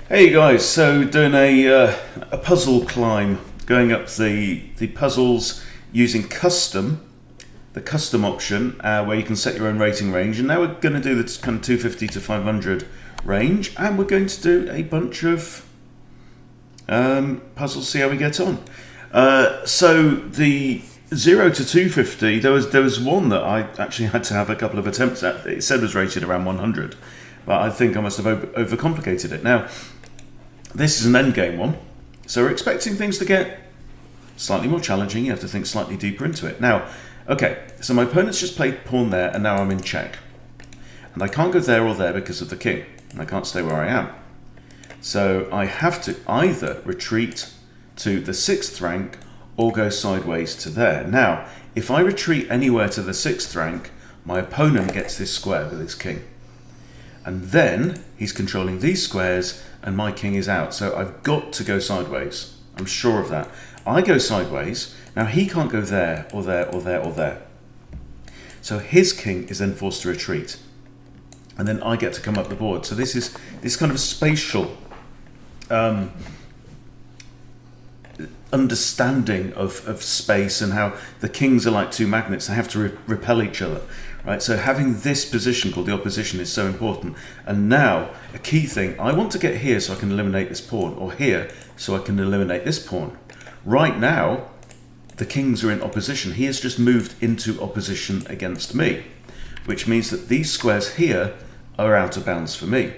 Hey guys, so doing a puzzle climb, going up the puzzles using the custom option, where you can set your own rating range. And now we're going to do the kind of 250 to 500 range, and we're going to do a bunch of puzzles, see how we get on. So the 0 to 250, there was one that I actually had to have a couple of attempts at. It said it was rated around 100, but I think I must have overcomplicated it. Now, this is an endgame one, so we're expecting things to get slightly more challenging. You have to think slightly deeper into it. Now, okay, so my opponent's just played pawn there, and now I'm in check. And I can't go there or there because of the king, and I can't stay where I am. So I have to either retreat to the 6th rank or go sideways to there. Now, if I retreat anywhere to the 6th rank, my opponent gets this square with his king. And then he's controlling these squares and my king is out. So I've got to go sideways. I'm sure of that. I go sideways. Now he can't go there or there or there or there. So his king is then forced to retreat. And then I get to come up the board. So this is this kind of spatial understanding of space and how the kings are like two magnets. They have to repel each other. Right, so having this position called the opposition is so important. And now, a key thing, I want to get here so I can eliminate this pawn, or here so I can eliminate this pawn. Right now, the kings are in opposition. He has just moved into opposition against me, which means that these squares here are out of bounds for me.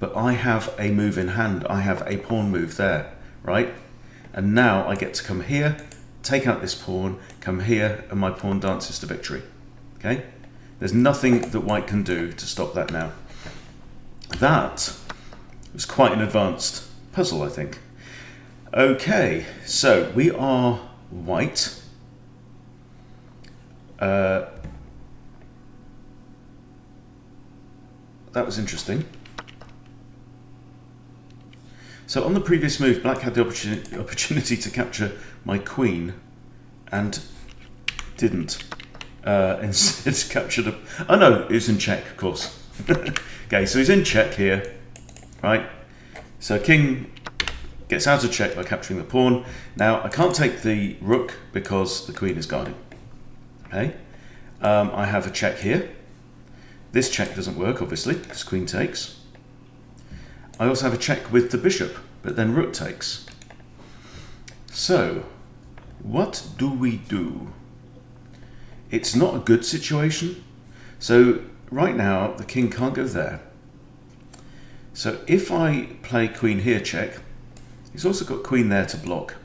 But I have a move in hand. I have a pawn move there, right? And now I get to come here, take out this pawn, come here, and my pawn dances to victory, okay? There's nothing that white can do to stop that now. That was quite an advanced puzzle, I think. Okay, so we are white. That was interesting. So on the previous move, black had the opportunity to capture my queen and didn't. Instead captured a... Oh no, he was in check, of course. Okay, so he's in check here, right? So king gets out of check by capturing the pawn. Now, I can't take the rook because the queen is guarding. Okay, I have a check here. This check doesn't work, obviously, because queen takes. I also have a check with the bishop, but then rook takes. So, what do we do? It's not a good situation. So right now, the king can't go there. So if I play queen here check, he's also got queen there to block.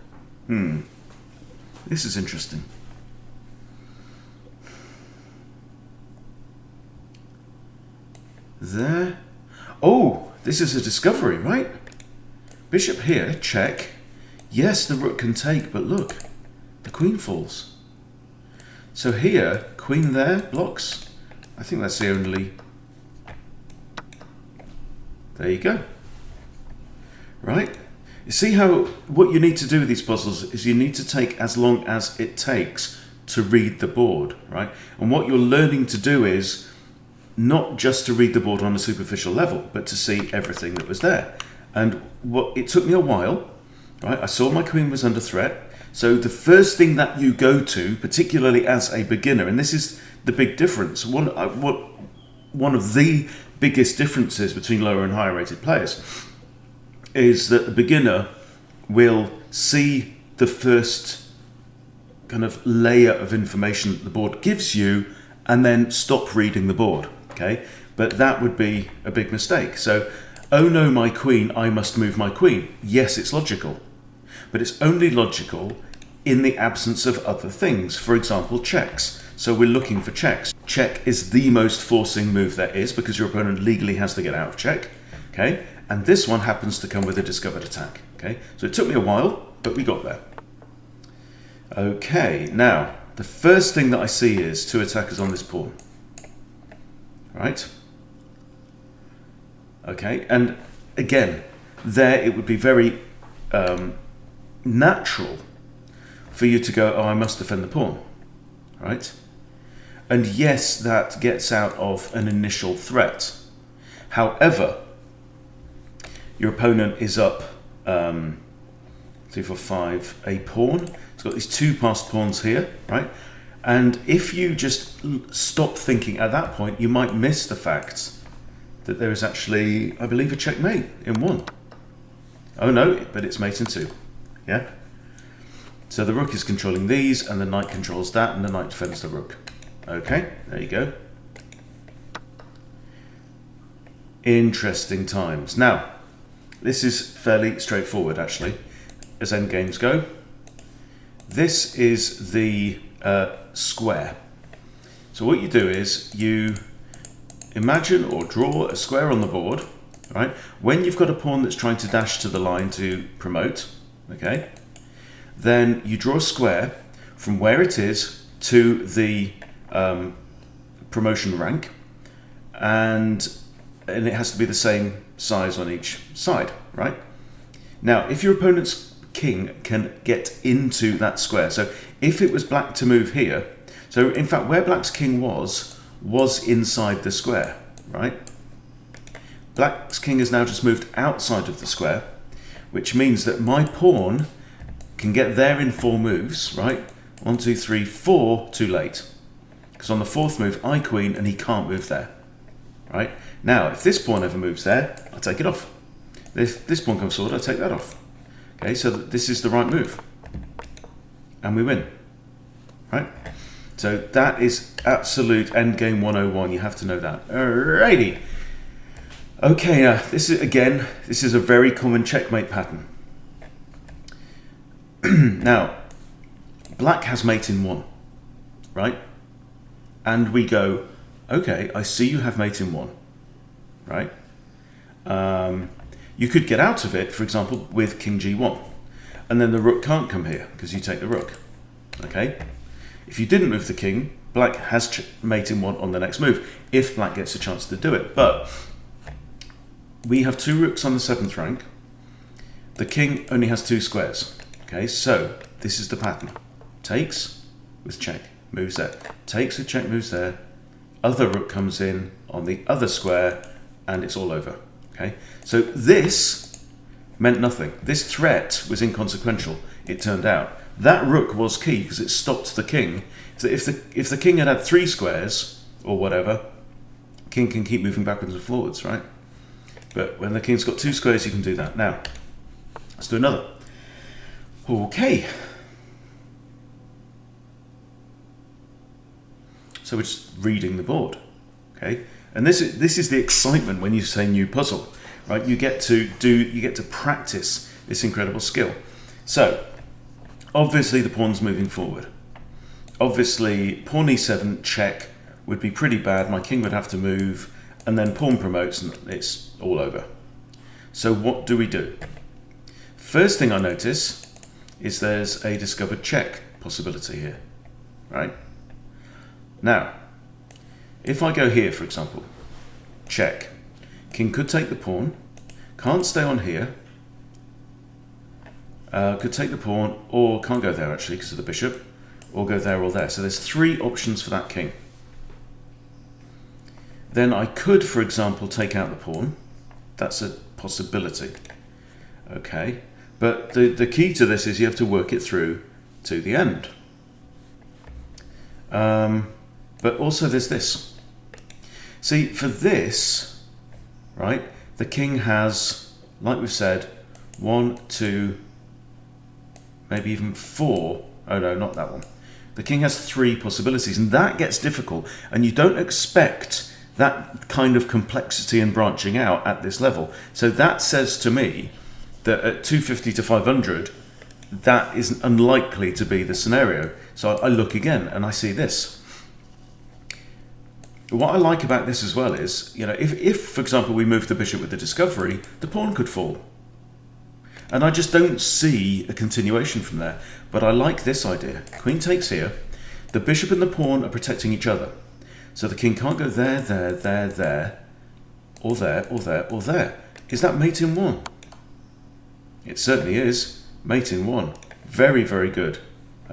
This is interesting. There. Oh, this is a discovery, right? Bishop here, check. Yes, the rook can take, but look, the queen falls. So here, queen there, blocks. I think that's the only... There you go. Right? You see how what you need to do with these puzzles is you need to take as long as it takes to read the board, right? And what you're learning to do is not just to read the board on a superficial level, but to see everything that was there. And it took me a while, right? I saw my queen was under threat. So the first thing that you go to, particularly as a beginner, and this is the big difference, one of the biggest differences between lower and higher rated players is that the beginner will see the first kind of layer of information that the board gives you and then stop reading the board, okay? But that would be a big mistake. So, oh no, my queen, I must move my queen. Yes, it's logical, but it's only logical in the absence of other things. For example, checks. So we're looking for checks. Check is the most forcing move there is because your opponent legally has to get out of check, okay? And this one happens to come with a discovered attack, okay? So it took me a while, but we got there. Okay, now, the first thing that I see is two attackers on this pawn, right? Okay, and again, there it would be very natural for you to go, oh, I must defend the pawn, right? And yes, that gets out of an initial threat. However, Your opponent is up 3, 4, 5, a pawn. It's got these 2 passed pawns here, right? And if you just stop thinking at that point, you might miss the fact that there is actually, I believe, a checkmate in 1. Oh no, but it's mate in 2. Yeah? So the rook is controlling these, and the knight controls that, and the knight defends the rook. Okay, there you go. Interesting times. Now, this is fairly straightforward, actually, as endgames go. This is the square. So what you do is you imagine or draw a square on the board, right? When you've got a pawn that's trying to dash to the line to promote, okay, then you draw a square from where it is to the promotion rank, and it has to be the same size on each side, right? Now, if your opponent's king can get into that square, so if it was black to move here, so in fact where black's king was inside the square, right? Black's king has now just moved outside of the square, which means that my pawn can get there in 4 moves, right? 1, 2, 3, 4, too late. Because on the 4th move, I queen, and he can't move there, right? Now, if this pawn ever moves there, I'll take it off. If this pawn comes forward, I'll take that off. Okay, so this is the right move. And we win, right? So that is absolute endgame 101. You have to know that. Alrighty. Okay, now, this is a very common checkmate pattern. Now, black has mate in 1, right? And we go, okay, I see you have mate in 1, right? You could get out of it, for example, with king g1, and then the rook can't come here because you take the rook, okay? If you didn't move the king, black has mate in 1 on the next move, if black gets a chance to do it. But we have 2 rooks on the 7th rank. The king only has 2 squares. Okay, so this is the pattern. Takes with check, moves there. Takes with check, moves there. Other rook comes in on the other square, and it's all over. Okay, so this meant nothing. This threat was inconsequential, it turned out. That rook was key because it stopped the king. So if the king had 3 squares or whatever, king can keep moving backwards and forwards, right? But when the king's got 2 squares, you can do that. Now, let's do another. Okay. So we're just reading the board, okay? And this is the excitement when you say new puzzle, right? You get to practice this incredible skill. So, obviously the pawn's moving forward. Obviously, pawn e7 check would be pretty bad. My king would have to move, and then pawn promotes, and it's all over. So what do we do? First thing I notice is there's a discovered check possibility here, right? Now, if I go here, for example, check. King could take the pawn, can't stay on here, could take the pawn, or can't go there actually because of the bishop, or go there or there. So there's 3 options for that king. Then I could, for example, take out the pawn. That's a possibility. Okay, but the key to this is you have to work it through to the end. But also there's this. See, for this, right, the king has, like we've said, 1, 2, maybe even 4. Oh no, not that one. The king has 3 possibilities, and that gets difficult, and you don't expect that kind of complexity and branching out at this level. So that says to me that at 250 to 500, that is unlikely to be the scenario. So I look again and I see this. What I like about this as well is, you know, if for example we move the bishop with the discovery, the pawn could fall. And I just don't see a continuation from there. But I like this idea. Queen takes here. The bishop and the pawn are protecting each other. So the king can't go there, there, there, there, or there, or there, or there. Is that mate in 1? It certainly is. Mate in 1. Very, very good.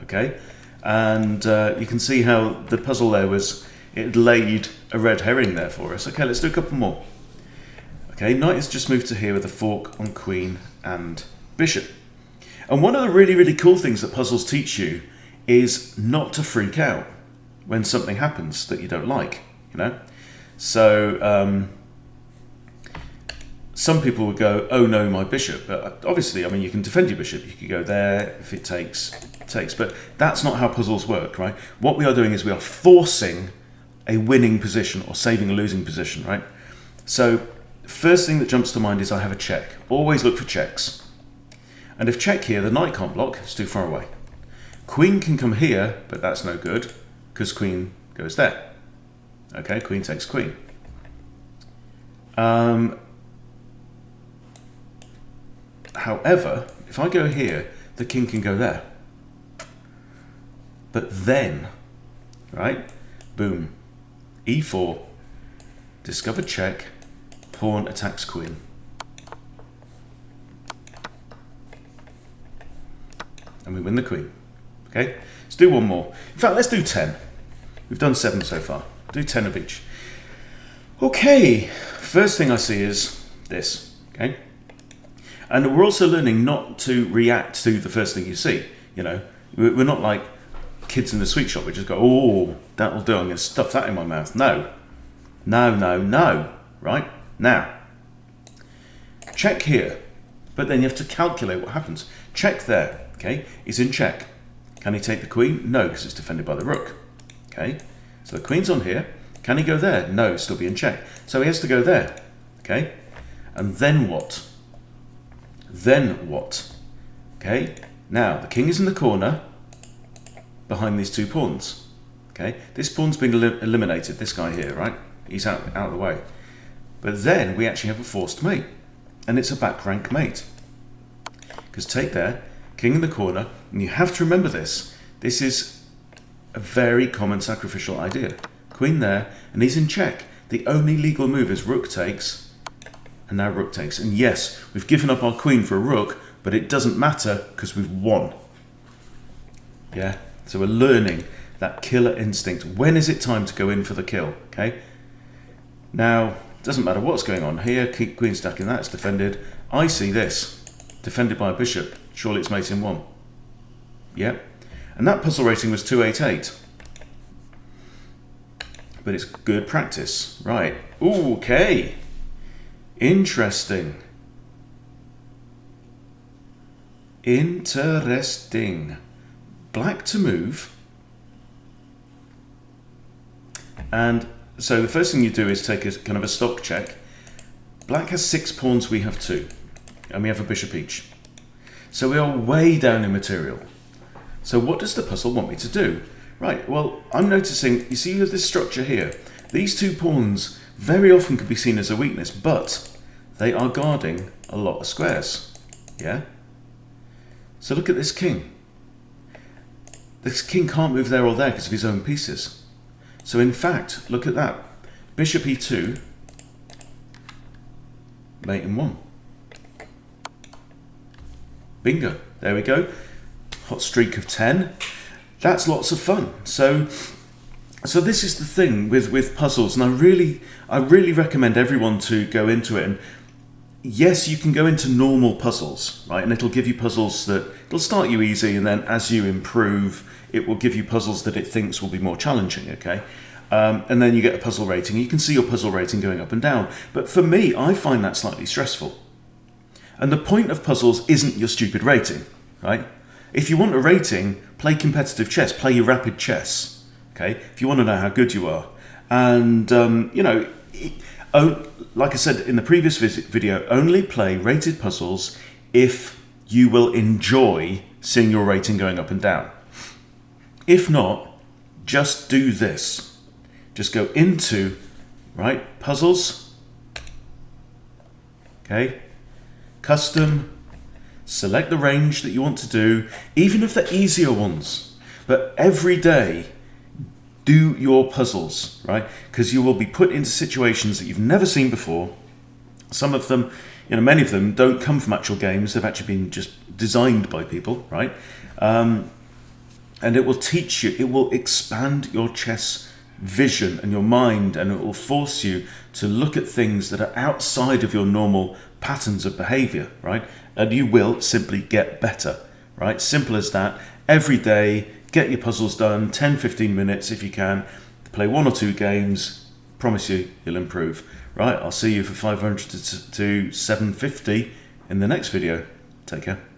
Okay? And you can see how the puzzle there was, it laid a red herring there for us. Okay, let's do a couple more. Okay, knight has just moved to here with a fork on queen and bishop. And one of the really, really cool things that puzzles teach you is not to freak out when something happens that you don't like, you know? So, some people would go, oh no, my bishop. But obviously, I mean, you can defend your bishop. You could go there if it takes. But that's not how puzzles work, right? What we are doing is we are forcing a winning position or saving a losing position, right? So, first thing that jumps to mind is I have a check. Always look for checks. And if check here, the knight can't block, it's too far away. Queen can come here, but that's no good, because queen goes there. Okay, queen takes queen. However, if I go here, the king can go there. But then, right, boom, e4, discover check, pawn attacks queen. And we win the queen. Okay, let's do one more. In fact, let's do 10. We've done 7 so far. Do 10 of each. Okay, first thing I see is this. Okay, and we're also learning not to react to the first thing you see. You know, we're not like kids in the sweet shop. We just go, oh, that'll do. I'm going to stuff that in my mouth. No, no, no, no. Right now, check here, but then you have to calculate what happens. Check there. Okay, he's in check. Can he take the queen? No, because it's defended by the rook. Okay, so the queen's on here. Can he go there? No, still be in check. So he has to go there. Okay, and then what? Then what? Okay, now the king is in the corner behind these 2 pawns. Okay, this pawn's been eliminated, this guy here, right? He's out of the way. But then we actually have a forced mate, and it's a back rank mate. Because take there, king in the corner, and you have to remember this. This is a very common sacrificial idea. Queen there, and he's in check. The only legal move is rook takes, and now rook takes. And yes, we've given up our queen for a rook, but it doesn't matter because we've won. Yeah, so we're learning that killer instinct. When is it time to go in for the kill? Okay. Now, it doesn't matter what's going on here. Keep queen stacking, that's defended. I see this, defended by a bishop. Surely it's mate in 1. Yep. And that puzzle rating was 288. But it's good practice. Right. Ooh, okay. Interesting. Interesting. Black to move. And so the first thing you do is take a kind of a stock check. Black has 6 pawns, we have 2. And we have a bishop each. So we are way down in material. So what does the puzzle want me to do? Right, well, I'm noticing, you see with this structure here, these 2 pawns very often could be seen as a weakness, but they are guarding a lot of squares. Yeah? So look at this king. This king can't move there or there because of his own pieces. So in fact, look at that. Bishop e2, mate in 1. Bingo, there we go. Hot streak of 10. That's lots of fun. So this is the thing with puzzles, and I really recommend everyone to go into it. And yes, you can go into normal puzzles, right? And it'll give you puzzles that it'll start you easy, and then as you improve, it will give you puzzles that it thinks will be more challenging, okay? And then you get a puzzle rating. You can see your puzzle rating going up and down. But for me, I find that slightly stressful. And the point of puzzles isn't your stupid rating, right? If you want a rating, play competitive chess, play your rapid chess, okay? If you want to know how good you are. And, you know, like I said in the previous video, only play rated puzzles if you will enjoy seeing your rating going up and down. If not, just do this. Just go into, right, puzzles, okay, custom, select the range that you want to do, even if they're easier ones. But every day, do your puzzles, right? Because you will be put into situations that you've never seen before. Some of them, you know, many of them don't come from actual games. They've actually been just designed by people, right? And it will teach you, it will expand your chess vision and your mind, and it will force you to look at things that are outside of your normal patterns of behavior, right? And you will simply get better, right? Simple as that. Every day, get your puzzles done, 10, 15 minutes if you can. Play 1 or 2 games, promise you, you'll improve, right? I'll see you for 500 to 750 in the next video. Take care.